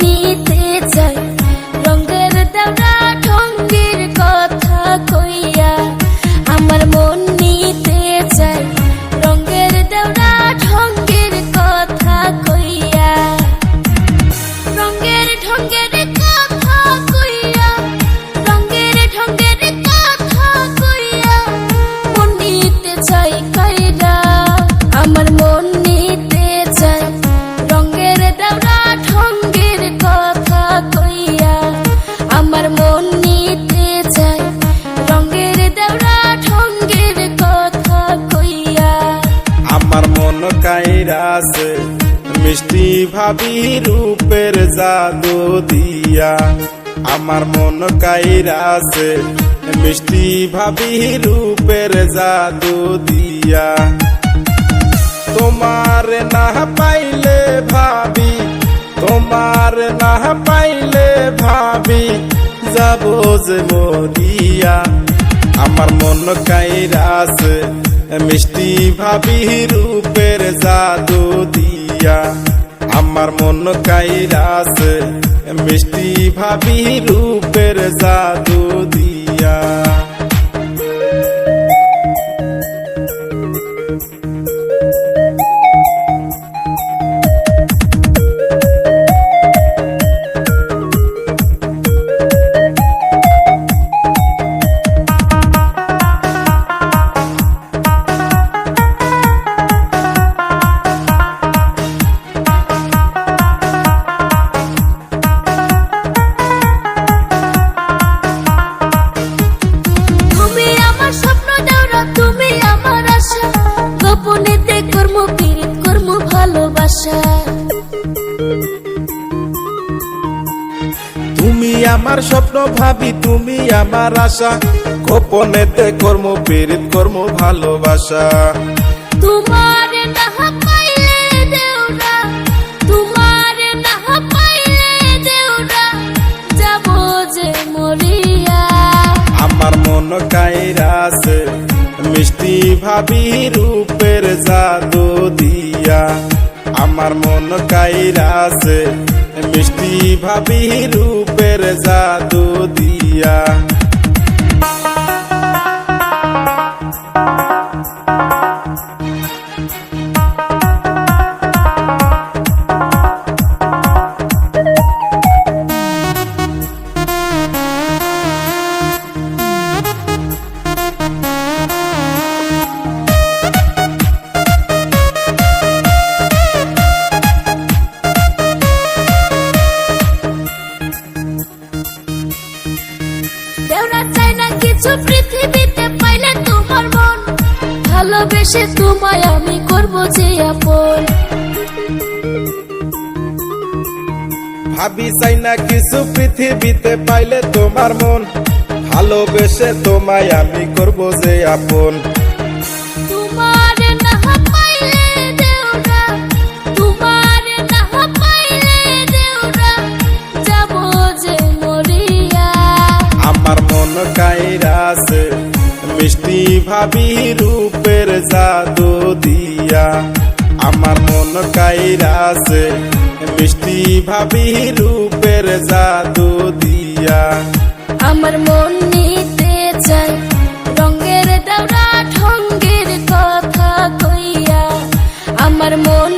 নিতে চাই রঙের দেওয়া ঢঙ্গের কথা কইয়া। আমার মন নিতে চাই রঙের দেওয়া ঢঙ্গের কথা কইয়া। রঙের ঢঙ্গের কথা কইয়া, রঙের ঢঙ্গের কথা কইয়া মন নিতে চাই কাইরা। আমার মন নিতে চাই রঙের দেওয়া ঢঙ্গের কথা কইয়া। আমার মন নিতে চাই রঙের দেওয়া ঢঙ্গের কথা কইয়া। আমার মন কাইরাছে মিষ্টি ভাবি রূপের জাদু দিয়া। আমার মন কাইরাছে মিষ্টি ভাবি রূপের জাদু দিয়া। তোমার না পাইলে ভাবি, তোমার না পাইলে ভাবি যাব যে মরিয়া। আমার মন কাইরাছে মিষ্টি ভাবি রূপের জাদু দিয়া। আমার মন কাইরাছে মিষ্টি ভাবি রূপের জাদু দিয়া। গোপনেতে কর্ম পীড়িত কর্ম ভালোবাসা। তুমি আমার স্বপ্ন ভাবি, তুমি আমার আশা, গোপনেতে কর্ম পীড়িত কর্ম ভালোবাসা। তোমার না পাইলে দেওরা, তোমার না পাইলে দেওরা যাব যে মরিয়া। আমার মন কাইরাছে মিষ্টি ভাবি রূপের জাদু দিয়া। আমার মন কাইরাছে মিষ্টি ভাবি রূপের জাদু দিয়া। কিছু পৃথিবীতে পাইলে তোমার মন, ভালোবেসে তোমায় আমি করব যে আপন। ভাবি চাই না কিছু পৃথিবীতে পাইলে তোমার মন, ভালোবেসে তোমায় আমি করব যে আপন। তোমার না পাইলে দেওরা, তোমার না পাইলে দেওরা যাব যে মরিয়া। আমার মন কাইরাছে মিষ্টি ভাবি রূপের জাদু দিয়া। আমার মন কাইরাছে মিষ্টি ভাবি রূপের জাদু দিয়া। আমার মন নিতে চাই রঙের দেওয়া ঢঙ্গের কথা কইয়া। আমার মন